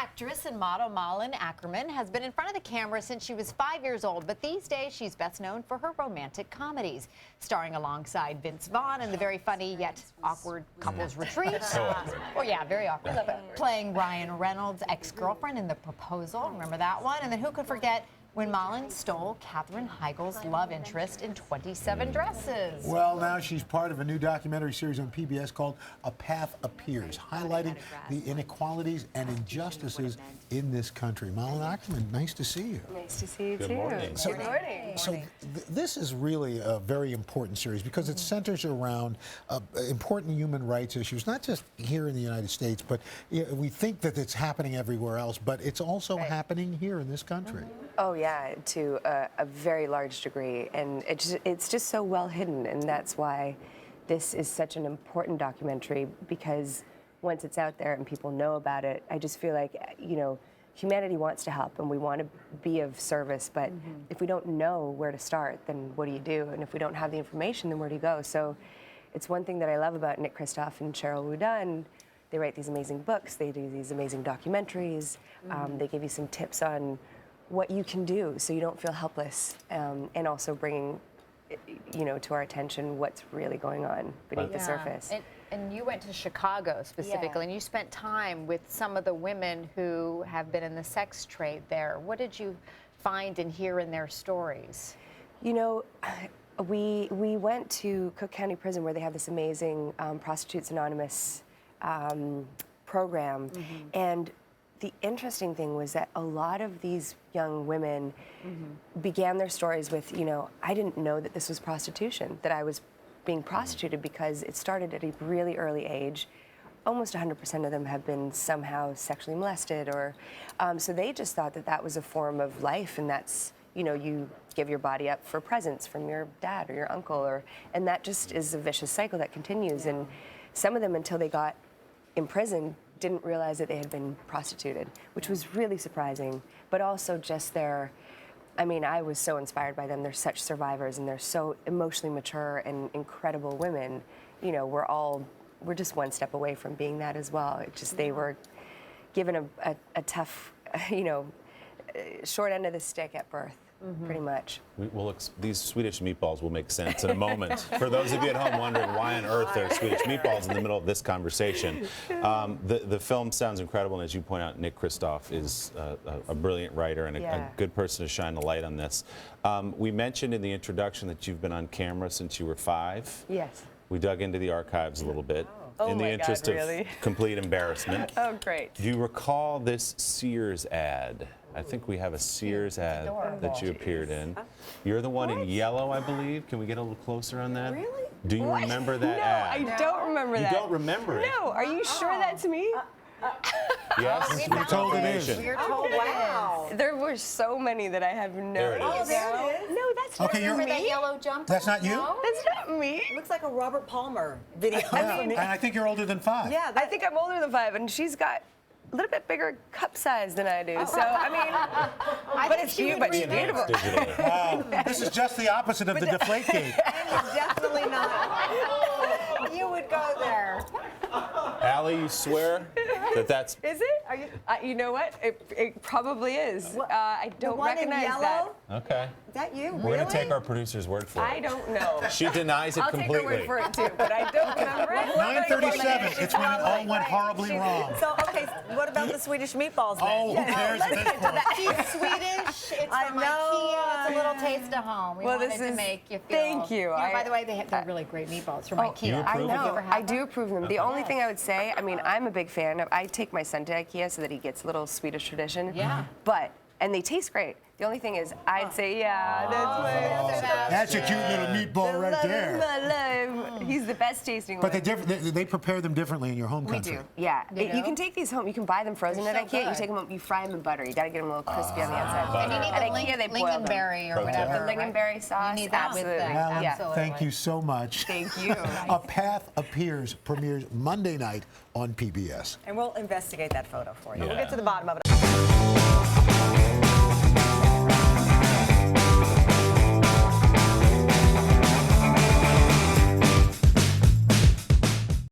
Actress and model Malin Akerman has been in front of the camera since she was 5 years old, but these days she's best known for her romantic comedies, starring alongside Vince Vaughn in the very funny yet awkward Couples Retreat. Oh yeah, very awkward. Playing Ryan Reynolds' ex-girlfriend in The Proposal, remember that one? And then who could forget when Malin stole Katherine Heigl's love interest in 27 Dresses. Well, now she's part of a new documentary series on PBS called A Path Appears, highlighting the inequalities and injustices in this country. Malin Akerman, nice to see you. Nice to see you too. Good morning. Good morning. So this is really a very important series because it centers around important human rights issues, not just here in the United States, but we think that it's happening everywhere else, but it's also happening here in this country. Oh yeah, to a very large degree, and it's just so well hidden, and that's why this is such an important documentary, because once it's out there and people know about it, I just feel like, you know, humanity wants to help and we want to be of service, but if we don't know where to start, then what do you do? And if we don't have the information, then where do you go? So it's one thing that I love about Kristof and Sheryl WuDunn. They write these amazing books, they do these amazing documentaries, they give you some tips on what you can do so you don't feel helpless, and also bringing, you know, to our attention what's really going on beneath the surface. And you went to Chicago specifically, and you spent time with some of the women who have been in the sex trade there. What did you find and hear in their stories? You know, we went to Cook County Prison, where they have this amazing Prostitutes Anonymous program, and the interesting thing was that a lot of these young women began their stories with, you know, I didn't know that this was prostitution, that I was being prostituted, because it started at a really early age. Almost 100% of them have been somehow sexually molested, or so they just thought that that was a form of life, and that's, you know, you give your body up for presents from your dad or your uncle, and that just is a vicious cycle that continues. And some of them, until they got in prison, didn't realize that they had been prostituted, which was really surprising, but also just their, I mean, I was so inspired by them. They're such survivors, and they're so emotionally mature and incredible women. You know, we're just one step away from being that as well. It's just they were given a tough, you know, short end of the stick at birth. Pretty much. These Swedish meatballs will make sense in a moment. For those of you at home wondering why on earth there are Swedish meatballs in the middle of this conversation, the film sounds incredible, and as you point out, Kristof is a brilliant writer and a good person to shine the light on this. We mentioned in the introduction that you've been on camera since you were 5. Yes. We dug into the archives a little bit. Oh in the interest of complete embarrassment. Oh, great. Do you recall this Sears ad? I think we have a Sears ad that you appeared in. You're the one in yellow, I believe. Can we get a little closer on that? Really? Do you remember that ad? No, I don't remember that. You don't remember it? No, are you sure that's me? Yes, we're told it is. We're told wow. There were so many that I have no There it idea. is. There it is. No, that's not Remember me. that yellow jumper? That's not you? No? That's not me. It looks like a Robert Palmer video. And I think you're older than 5. Yeah, I think I'm older than 5, and she's got a little bit bigger cup size than I do. So, I mean, but it's cute, but she's beautiful. Wow, this is just the opposite of the Deflategate. definitely not. You would go there. Allie, you swear that that's... Is it? Are you? You know what? It probably is. I don't one recognize in yellow? that. Okay. Is that you? We're going to take our producer's word for it. I don't know. She denies it I'll completely. take her word for it too, but I don't remember it. 9:37. It's when it all went horribly wrong. So, okay, what about the Swedish meatballs then? Oh, who cares at this point? She's Swedish. It's I from know. IKEA. It's a little taste of home. We Well, wanted this to is- make you feel. thank you. By the way, they're really great meatballs from IKEA. You I approve of know. them? I do approve them. The only thing I would say, I mean, I'm a big fan of, I take my son to IKEA so that he gets a little Swedish tradition. Yeah. And they taste great. The only thing is, I'd say, that's That's a cute little meatball right there. He's the best tasting But one. they prepare them differently in your home We country. do, yeah. You know? You can take these home. You can buy them frozen They're at so IKEA. You good. take them home. You fry them in butter. You got to get them a little crispy on the outside. And you need at the IKEA, they boil them. lingonberry or Protein. whatever. The lingonberry sauce. You need that with absolutely. that. Malin, Yeah. Absolutely. thank you so much. Thank you. A Path Appears premieres Monday night on PBS. And we'll investigate that photo for you. Yeah. We'll get to the bottom of it.